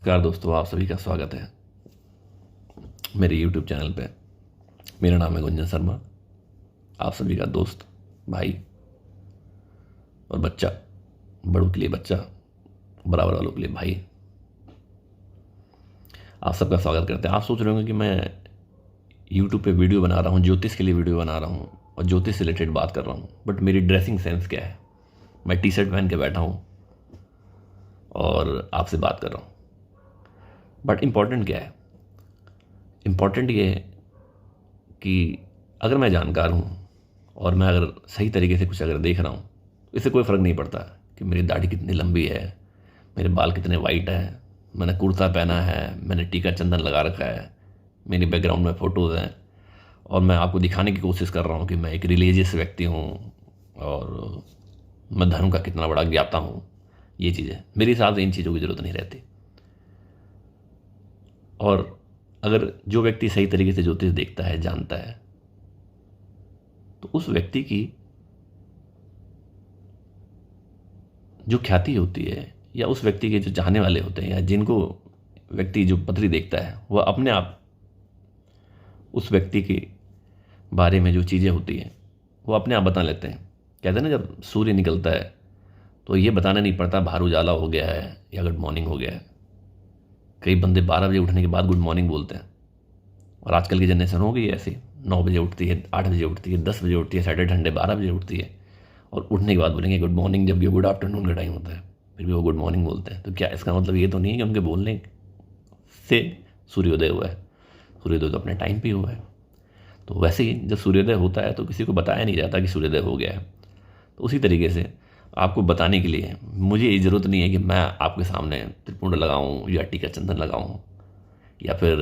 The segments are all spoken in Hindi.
नमस्कार दोस्तों, आप सभी का स्वागत है मेरे YouTube चैनल पे। मेरा नाम है गुंजन शर्मा। आप सभी का दोस्त, भाई और बच्चा। बड़ों के लिए बच्चा, बराबर वालों के लिए भाई। आप सबका स्वागत करते हैं। आप सोच रहे होंगे कि मैं YouTube पे वीडियो बना रहा हूँ, ज्योतिष के लिए वीडियो बना रहा हूँ और ज्योतिष से रिलेटेड बात कर रहा हूँ, बट मेरी ड्रेसिंग सेंस क्या है? मैं टी शर्ट पहन के बैठा हूँ और आपसे बात कर रहा हूँ। बट इम्पॉर्टेंट क्या है? इम्पॉर्टेंट ये है कि अगर मैं जानकार हूँ और मैं अगर सही तरीके से कुछ अगर देख रहा हूँ तो इससे कोई फ़र्क नहीं पड़ता कि मेरी दाढ़ी कितनी लंबी है, मेरे बाल कितने वाइट हैं, मैंने कुर्ता पहना है, मैंने टीका चंदन लगा रखा है, मेरी बैकग्राउंड में फ़ोटोज़ हैं और मैं आपको दिखाने की कोशिश कर रहा हूँ कि मैं एक रिलीजियस व्यक्ति हूँ और मैं धर्म का कितना बड़ा ज्ञाता हूँ। ये चीज़ें मेरे हिसाब से इन चीज़ों की ज़रूरत नहीं रहती। और अगर जो व्यक्ति सही तरीके से ज्योतिष देखता है, जानता है, तो उस व्यक्ति की जो ख्याति होती है या उस व्यक्ति के जो चाहने वाले होते हैं या जिनको व्यक्ति जो पत्री देखता है, वह अपने आप उस व्यक्ति के बारे में जो चीज़ें होती हैं वो अपने आप बता लेते हैं। कहते हैं ना, जब सूर्य निकलता है तो ये बताना नहीं पड़ता बाहर उजाला हो गया है या गुड मॉर्निंग हो गया है। कई बंदे 12 बजे उठने के बाद गुड मॉर्निंग बोलते हैं और आजकल की जनरेशन हो गई है ऐसी। 9 बजे उठती है, 8 बजे उठती है, 10 बजे उठती है, सैटरडे संडे 12 बजे उठती है और उठने के बाद बोलेंगे गुड मॉर्निंग, जबकि गुड आफ्टरनून का टाइम होता है, फिर भी वो गुड मॉर्निंग बोलते हैं। तो क्या इसका मतलब ये तो नहीं है कि उनके बोलने से सूर्योदय हुआ है? सूर्योदय तो अपने टाइम पे ही हुआ है। तो वैसे ही जब सूर्योदय होता है तो किसी को बताया नहीं जाता कि सूर्योदय हो गया है। तो उसी तरीके से आपको बताने के लिए मुझे ये ज़रूरत नहीं है कि मैं आपके सामने त्रिपुंड लगाऊं या टीका चंदन लगाऊं या फिर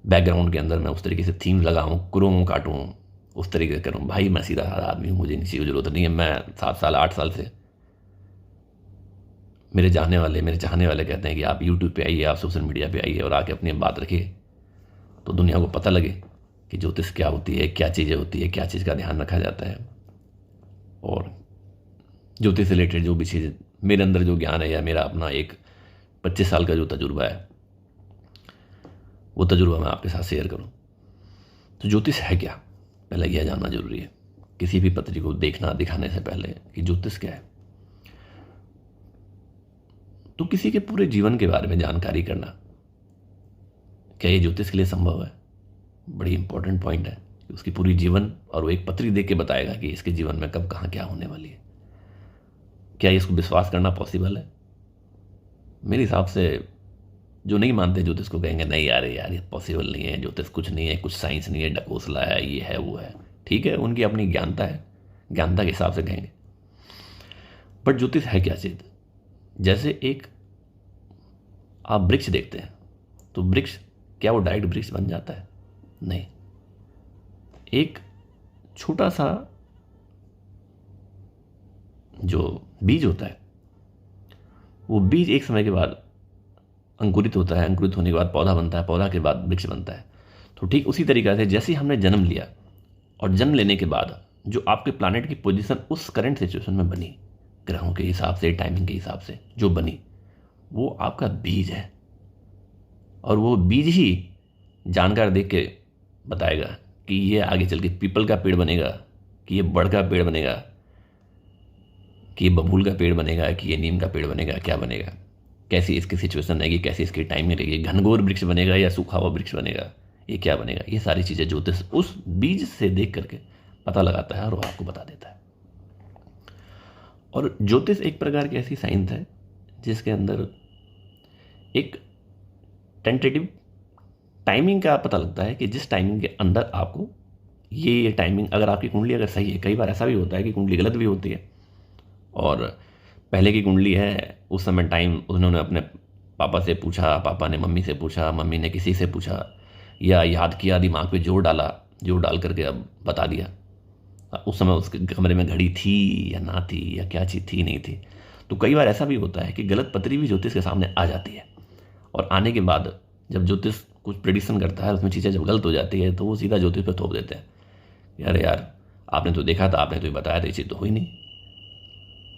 बैकग्राउंड के अंदर मैं उस तरीके से थीम लगाऊं, क्रोम काटूं, उस तरीके से करूं। भाई मैं सीधा साधा आदमी हूं, मुझे इसी की ज़रूरत नहीं है। मैं 7 साल 8 साल से मेरे चाहने वाले कहते हैं कि आप यूट्यूब पे आइए, आप सोशल मीडिया पे आइए और आके अपनी बात रखिए तो दुनिया को पता लगे कि ज्योतिष क्या होती है, क्या चीज़ें होती है, क्या चीज़ का ध्यान रखा जाता है। और ज्योतिष से रिलेटेड जो भी चीज़ मेरे अंदर जो ज्ञान है या मेरा अपना एक 25 साल का जो तजुर्बा है, वो तजुर्बा मैं आपके साथ शेयर करूं। तो ज्योतिष है क्या, पहले यह जानना जरूरी है किसी भी पत्री को देखना दिखाने से पहले कि ज्योतिष क्या है। तो किसी के पूरे जीवन के बारे में जानकारी करना, क्या ये ज्योतिष के लिए संभव है? बड़ी इंपॉर्टेंट पॉइंट है कि उसकी पूरी जीवन और वो एक पत्री देख के बताएगा कि इसके जीवन में कब कहाँ क्या होने वाली है। क्या इसको विश्वास करना पॉसिबल है? मेरे हिसाब से जो नहीं मानते ज्योतिष को कहेंगे नहीं यार ये पॉसिबल नहीं है, ज्योतिष कुछ नहीं है, कुछ साइंस नहीं है, डकोसला है, ये है वो है। ठीक है, उनकी अपनी ज्ञानता है, ज्ञानता के हिसाब से कहेंगे। बट ज्योतिष है क्या चीज? जैसे एक आप वृक्ष देखते हैं तो वृक्ष क्या वो डायरेक्ट वृक्ष बन जाता है? नहीं। एक छोटा सा जो बीज होता है, वो बीज एक समय के बाद अंकुरित होता है, अंकुरित होने के बाद पौधा बनता है, पौधा के बाद वृक्ष बनता है। तो ठीक उसी तरीके से जैसे ही हमने जन्म लिया और जन्म लेने के बाद जो आपके प्लानट की पोजीशन उस करंट सिचुएशन में बनी, ग्रहों के हिसाब से, टाइमिंग के हिसाब से जो बनी, वो आपका बीज है। और वो बीज ही जानकार देख के बताएगा कि ये आगे चल के पीपल का पेड़ बनेगा, कि ये बड़ का पेड़ बनेगा, कि ये बबूल का पेड़ बनेगा, कि ये नीम का पेड़ बनेगा, क्या बनेगा, कैसी इसकी सिचुएशन रहेगी, कैसी इसकी टाइमिंग रहेगी, घनघोर वृक्ष बनेगा या सूखा हुआ वृक्ष बनेगा, ये क्या बनेगा। ये सारी चीज़ें ज्योतिष उस बीज से देख करके पता लगाता है और वो आपको बता देता है। और ज्योतिष एक प्रकार की ऐसी साइंस है जिसके अंदर एक टेंटेटिव टाइमिंग का पता लगता है कि जिस टाइमिंग के अंदर आपको ये टाइमिंग, अगर आपकी कुंडली अगर सही है, कई बार ऐसा भी होता है कि कुंडली गलत भी होती है और पहले की कुंडली है, उस समय टाइम उन्होंने अपने पापा से पूछा, पापा ने मम्मी से पूछा, मम्मी ने किसी से पूछा या याद किया, दिमाग पे जोर डाला, जोर डाल करके अब बता दिया। उस समय उसके कमरे में घड़ी थी या ना थी या क्या चीज़ थी नहीं थी। तो कई बार ऐसा भी होता है कि गलत पत्री भी ज्योतिष के सामने आ जाती है और आने के बाद जब ज्योतिष कुछ प्रेडिक्शन करता है, उसमें चीज़ें जब गलत हो जाती है तो वो सीधा ज्योतिष पर थोप देते हैं, यार आपने तो देखा था, आपने तो ये बताया था, ये चीज़ तो हुई नहीं।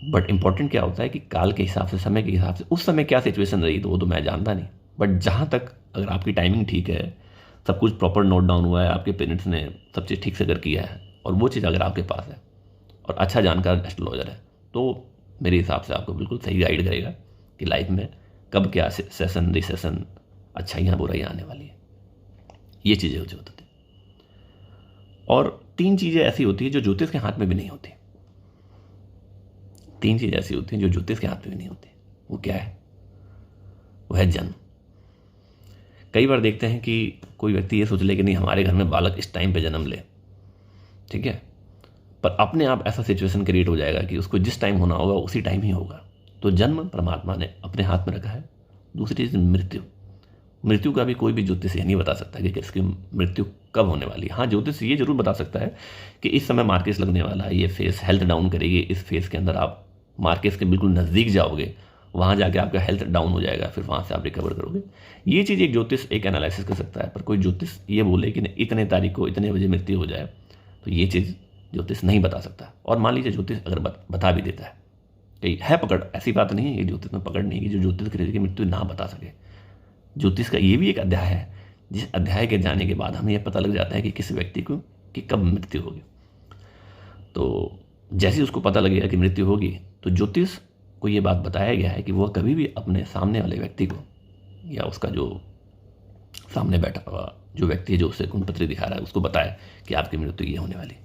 बट इंपॉर्टेंट क्या होता है कि काल के हिसाब से, समय के हिसाब से उस समय क्या सिचुएशन रही तो वो तो मैं जानता नहीं। बट जहाँ तक अगर आपकी टाइमिंग ठीक है, सब कुछ प्रॉपर नोट डाउन हुआ है, आपके पेरेंट्स ने सब चीज़ ठीक से कर किया है, और वो चीज़ अगर आपके पास है और अच्छा जानकार एस्ट्रोलॉजर है, तो मेरे हिसाब से आपको बिल्कुल सही गाइड करेगा कि लाइफ में कब क्या सेशन रिसेशन, अच्छाइयाँ बुराइयाँ आने वाली है। ये चीज़ें हो होती हैं। और 3 चीज़ें ऐसी होती हैं जो ज्योतिष के हाथ में भी नहीं होती। 3 चीज़ें ऐसी होती हैं जो ज्योतिष के हाथ में भी नहीं होती। वो क्या है? वो है जन्म। कई बार देखते हैं कि कोई व्यक्ति ये सोच ले कि नहीं, हमारे घर में बालक इस टाइम पे जन्म ले, ठीक है, पर अपने आप ऐसा सिचुएशन क्रिएट हो जाएगा कि उसको जिस टाइम होना होगा उसी टाइम ही होगा। तो जन्म परमात्मा ने अपने हाथ में रखा है। दूसरी चीज़ मृत्यु। मृत्यु का भी कोई भी ज्योतिष ये नहीं बता सकता कि किसकी मृत्यु कब होने वाली है। हाँ, ज्योतिष ये जरूर बता सकता है कि इस समय मार्केस लगने वाला है, ये फेस हेल्थ डाउन करेगी, इस फेस के अंदर आप मार्केस के बिल्कुल नज़दीक जाओगे, वहाँ जाके आपका हेल्थ डाउन हो जाएगा, फिर वहाँ से आप रिकवर करोगे। ये चीज़ एक ज्योतिष एक एनालिसिस कर सकता है, पर कोई ज्योतिष ये बोले कि इतने तारीख को इतने बजे मृत्यु हो जाए, तो ये चीज़ ज्योतिष नहीं बता सकता। और मान लीजिए ज्योतिष अगर बता भी देता है, कि है पकड़, ऐसी बात नहीं है कि ज्योतिष में पकड़ नहीं है कि जो ज्योतिष की मृत्यु ना बता सके। ज्योतिष का ये भी एक अध्याय है, जिस अध्याय के जाने के बाद हमें यह पता लग जाता है कि किस व्यक्ति को कि कब मृत्यु होगी। तो जैसे उसको पता लगेगा कि मृत्यु होगी, तो ज्योतिष को ये बात बताया गया है कि वह कभी भी अपने सामने वाले व्यक्ति को, या उसका जो सामने बैठा हुआ जो व्यक्ति है जो उसे कुंडली दिखा रहा है, उसको बताए कि आपकी मृत्यु ये होने वाली।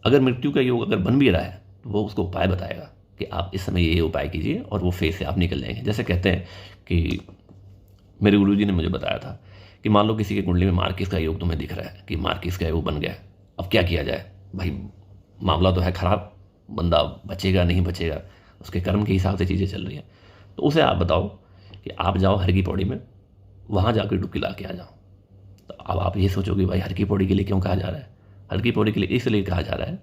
अगर मृत्यु का योग अगर बन भी रहा है तो वो उसको उपाय बताएगा कि आप इस समय ये उपाय कीजिए और वो फेस से आप निकल जाएंगे। जैसे कहते हैं कि मेरे गुरुजी ने मुझे बताया था कि मान लो किसी की कुंडली में मार्किस का योग तुम्हें दिख रहा है कि मार्किस का योग बन गया, अब क्या किया जाए भाई, मामला तो है खराब, बंदा बचेगा नहीं बचेगा, उसके कर्म के हिसाब से चीज़ें चल रही हैं। तो उसे आप बताओ कि आप जाओ हर की पौड़ी में, वहाँ जाकर डुबकी ला के आ जाओ। तो अब आप ये सोचोगे भाई हर की पौड़ी के लिए क्यों कहा जा रहा है? हर की पौड़ी के लिए इसलिए कहा जा रहा है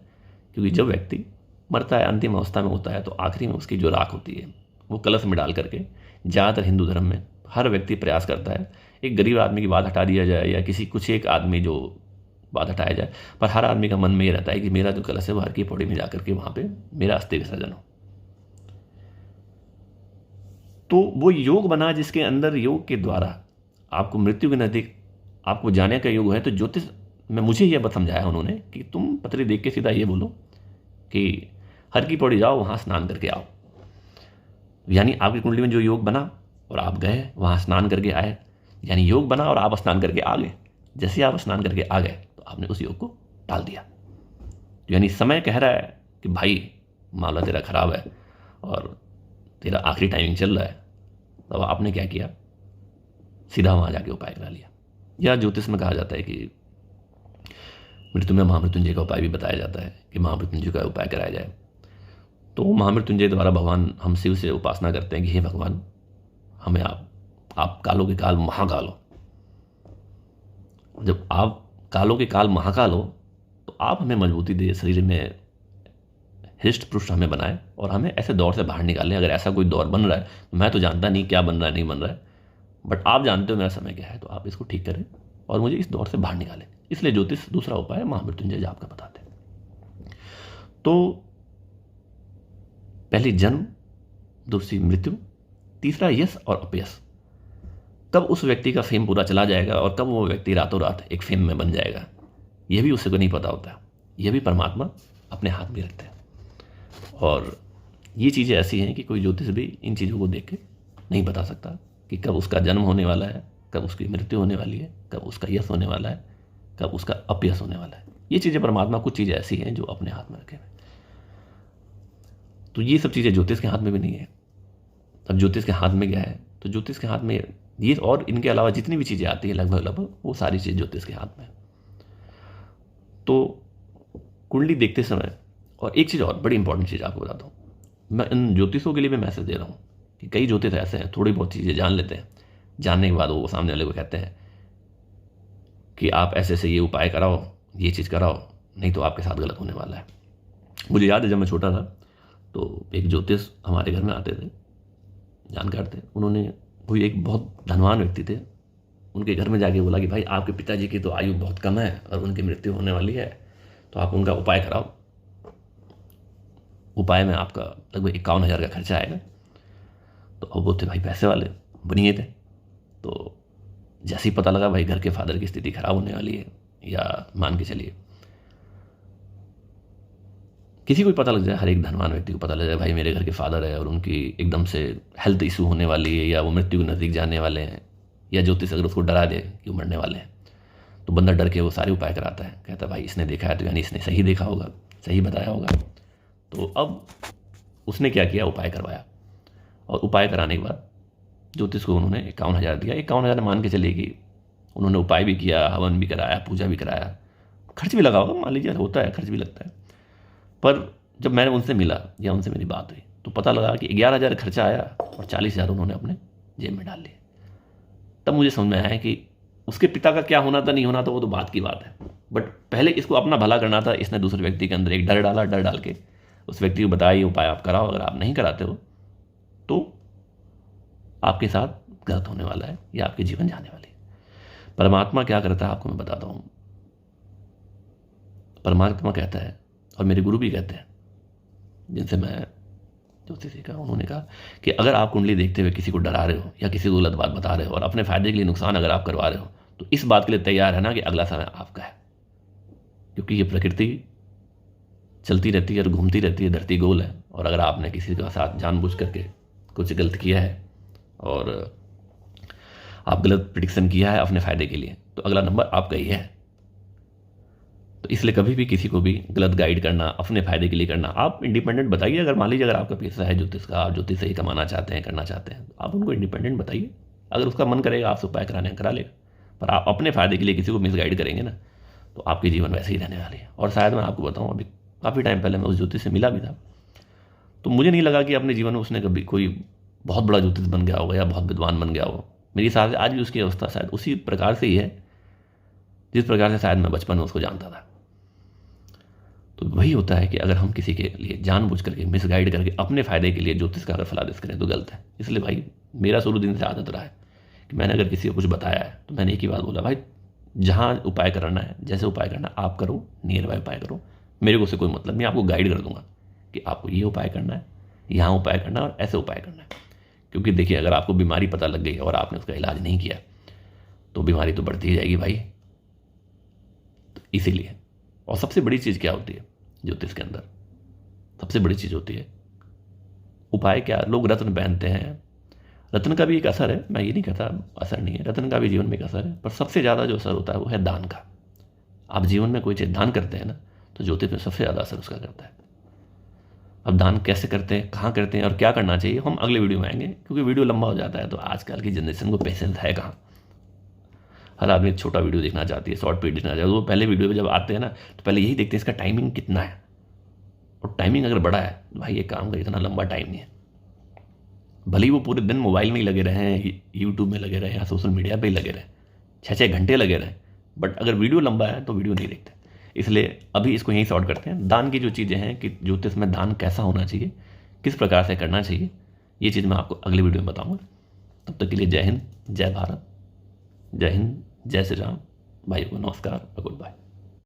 क्योंकि जब व्यक्ति मरता है, अंतिम अवस्था में होता है, तो आखिरी में उसकी जो राख होती है वो कलश में डाल करके, ज़्यादातर हिंदू धर्म में हर व्यक्ति प्रयास करता है एक गरीब आदमी की बात हटा दिया जाए, या किसी कुछ एक आदमी जो बात हटाया जाए, पर हर आदमी का मन में ये रहता है कि मेरा जो कलश है वो हर की पौड़ी में जाकर के वहाँ पे मेरा अस्थि विसर्जन हो। तो वो योग बना जिसके अंदर योग के द्वारा आपको मृत्यु के नज़दीक आपको जाने का योग है। तो ज्योतिष में मुझे यह बात समझाया उन्होंने कि तुम पत्री देख के सीधा ये बोलो कि हर की पौड़ी जाओ, वहाँ स्नान करके आओ। यानी आपकी कुंडली में जो योग बना और आप गए वहाँ स्नान करके आए, यानी योग बना और आप स्नान करके आ गए। जैसे आप स्नान करके आ गए तो आपने उस योग को टाल दिया। यानी समय कह रहा है कि भाई मामला तेरा खराब है और तेरा आखिरी टाइमिंग चल रहा है, तो आपने क्या किया, सीधा वहाँ जाके उपाय करा लिया। या ज्योतिष में कहा जाता है कि मृत्यु में महामृत्युंजय का उपाय भी बताया जाता है कि महामृत्युंजय का उपाय कराया जाए। तो महामृत्युंजय द्वारा भगवान हम शिव से उपासना करते हैं कि हे भगवान, हमें आप कालों के काल महाकाल हो। जब आप कालों के काल महाकाल हो तो आप हमें मजबूती दे, शरीर में हृष्ट पुष्ट हमें बनाए और हमें ऐसे दौर से बाहर निकाले। अगर ऐसा कोई दौर बन रहा है, तो मैं तो जानता नहीं क्या बन रहा है नहीं बन रहा है, बट आप जानते हो मेरा समय क्या है, तो आप इसको ठीक करें और मुझे इस दौर से बाहर निकालें। इसलिए ज्योतिष दूसरा उपाय महामृत्युंजय जाप का बताते हैं। तो पहली जन्म, दूसरी मृत्यु, तीसरा यश और अपयश। कब उस व्यक्ति का फेम पूरा चला जाएगा और कब वो व्यक्ति रातों रात एक फेम में बन जाएगा, यह भी उससे को नहीं पता होता। यह भी परमात्मा अपने हाथ में रखते हैं। और ये चीज़ें ऐसी हैं कि कोई ज्योतिष भी इन चीज़ों को देख के नहीं बता सकता कि कब उसका जन्म होने वाला है, कब उसकी मृत्यु होने वाली है, कब उसका यश होने वाला है, कब उसका अपयश होने वाला है। ये चीज़ें परमात्मा कुछ चीज़ें ऐसी हैं जो अपने हाथ में रखे हुए। तो ये सब चीज़ें ज्योतिष के हाथ में भी नहीं है। अब ज्योतिष के हाथ में क्या है, तो ज्योतिष के हाथ में ये और इनके अलावा जितनी भी चीज़ें आती हैं लगभग वो सारी चीज़ ज्योतिष के हाथ में। तो कुंडली देखते समय, और एक चीज़ और बड़ी इंपॉर्टेंट चीज़ आपको बताता हूँ, मैं इन ज्योतिषों के लिए भी मैसेज दे रहा हूँ कि कई ज्योतिष ऐसे हैं थोड़ी बहुत चीज़ें जान लेते हैं, जानने के बाद वो सामने वाले को कहते हैं कि आप ऐसे ऐसे ये उपाय कराओ, ये चीज़ कराओ, नहीं तो आपके साथ गलत होने वाला है। मुझे याद है जब मैं छोटा था तो एक ज्योतिष हमारे घर में आते थे, जानकार थे। उन्होंने, कोई एक बहुत धनवान व्यक्ति थे, उनके घर में जाके बोला कि भाई आपके पिताजी की तो आयु बहुत कम है और उनकी मृत्यु होने वाली है, तो आप उनका उपाय कराओ। उपाय में आपका लगभग 51,000 का खर्चा आएगा। तो अब वो थे भाई पैसे वाले, बनिए थे। तो जैसे ही पता लगा भाई घर के फादर की स्थिति खराब होने वाली है, या मान के चलिए किसी को भी पता लग जाए, हर एक धनवान व्यक्ति को पता लग जाए भाई मेरे घर के फादर है और उनकी एकदम से हेल्थ इशू होने वाली है, या वो मृत्यु के नज़दीक जाने वाले हैं, या ज्योतिष अगर उसको डरा दे कि वो मरने वाले हैं, तो बंदा डर के वो सारे उपाय कराता है, कहता है भाई इसने देखा है तो यानी इसने सही देखा होगा, सही बताया होगा। तो अब उसने क्या किया, उपाय करवाया, और उपाय कराने के बाद ज्योतिष को उन्होंने 51,000 दिया। 51,000 मान के चलिए कि उन्होंने उपाय भी किया, हवन भी कराया, पूजा भी कराया, खर्च भी लगा होगा, मान लीजिए होता है, खर्च भी लगता है। पर जब मैंने उनसे मिला या उनसे मेरी बात हुई तो पता लगा कि 11,000 खर्चा आया और 40,000 उन्होंने अपने जेब में डाल लिए। तब मुझे समझ में आया कि उसके पिता का क्या होना था, नहीं होना था, वो तो बात की बात है, बट पहले इसको अपना भला करना था। इसने दूसरे व्यक्ति के अंदर एक डर डाला, डर डाल के उस व्यक्ति को बताया ये उपाय आप कराओ, अगर आप नहीं कराते हो तो आपके साथ गलत होने वाला है या आपके जीवन जाने वाली है। परमात्मा क्या करता है आपको मैं बताता हूँ। परमात्मा कहता है, और मेरे गुरु भी कहते हैं जिनसे मैं ज्योतिष सीखा, उन्होंने कहा कि अगर आप कुंडली देखते हुए किसी को डरा रहे हो या किसी को गलत बात बता रहे हो और अपने फायदे के लिए नुकसान अगर आप करवा रहे हो, तो इस बात के लिए तैयार है ना कि अगला समय आपका है, क्योंकि ये प्रकृति चलती रहती है और घूमती रहती है, धरती गोल है। और अगर आपने किसी के साथ जानबूझ करके कुछ गलत किया है और आप गलत प्रिडिक्शन किया है अपने फायदे के लिए, तो अगला नंबर आपका ही है। तो इसलिए कभी भी किसी को भी गलत गाइड करना, अपने फायदे के लिए करना, आप इंडिपेंडेंट बताइए। अगर मान लीजिए अगर आपका पेशा है ज्योतिष का, आप ज्योतिष से ही कमाना चाहते हैं, करना चाहते हैं, तो आप उनको इंडिपेंडेंट बताइए। अगर उसका मन करेगा आपसे उपाय कराने करा लेगा, पर आप अपने फायदे के लिए किसी को मिसगाइड करेंगे ना, तो आपकी जीवन वैसे ही रहने वाली है। और शायद मैं आपको बताऊँ, अभी काफ़ी टाइम पहले मैं उस ज्योतिष से मिला भी था, तो मुझे नहीं लगा कि अपने जीवन में उसने कभी कोई बहुत बड़ा ज्योतिष बन गया होगा या बहुत विद्वान बन गया हो। मेरे हिसाब से आज भी उसकी अवस्था शायद उसी प्रकार से ही है जिस प्रकार से शायद मैं बचपन में उसको जानता था। तो वही होता है कि अगर हम किसी के लिए जानबूझ करके मिसगाइड करके अपने फायदे के लिए ज्योतिष का अगर फलादेश करें तो गलत है। इसलिए भाई मेरा शुरू दिन से आदत रहा है कि मैंने अगर किसी को कुछ बताया है तो मैंने एक ही बात बोला, भाई जहाँ उपाय करना है, जैसे उपाय करना है आप करो, नियर बाय उपाय करो, मेरे को उससे कोई मतलब नहीं। आपको गाइड कर दूंगा कि आपको ये उपाय करना है, यहाँ उपाय करना है और ऐसे उपाय करना है। क्योंकि देखिए अगर आपको बीमारी पता लग गई और आपने उसका इलाज नहीं किया तो बीमारी तो बढ़ती ही जाएगी भाई। तो इसीलिए, और सबसे बड़ी चीज़ क्या होती है ज्योतिष के अंदर, सबसे बड़ी चीज़ होती है उपाय। क्या लोग रत्न पहनते हैं, रत्न का भी एक असर है, मैं ये नहीं कहता असर नहीं है, रत्न का भी जीवन में एक असर है, पर सबसे ज़्यादा जो असर होता है वो है दान का। आप जीवन में कोई चीज़ दान करते हैं ना, तो ज्योतिष में सबसे ज़्यादा असर उसका करता है। अब दान कैसे करते हैं, कहाँ करते हैं और क्या करना चाहिए, हम अगले वीडियो में आएंगे, क्योंकि वीडियो लंबा हो जाता है। तो आजकल की जनरेशन को पेशेंस है कहाँ, हर आदमी छोटा वीडियो देखना चाहती है, शॉर्ट वीडियो देखना चाहती है। वो पहले वीडियो पे जब आते हैं ना तो पहले यही देखते हैं इसका टाइमिंग कितना है, और टाइमिंग अगर बड़ा है तो भाई ये काम का इतना लंबा टाइम नहीं है। भले ही वो पूरे दिन मोबाइल में ही लगे रहे हैं, यूट्यूब में लगे रहे या सोशल मीडिया पे ही लगे रहे, 6-6 घंटे लगे रहे, बट अगर वीडियो लंबा है तो वीडियो नहीं देखते। इसलिए अभी इसको यहीं शॉर्ट करते हैं। दान की जो चीज़ें हैं कि ज्योतिष में दान कैसा होना चाहिए, किस प्रकार से करना चाहिए, ये चीज़ मैं आपको अगले वीडियो में बताऊँगा। तब तक के लिए जय हिंद, जय भारत, जय हिंद, जय श्री राम, भाई को नमस्कार और गुड बाय।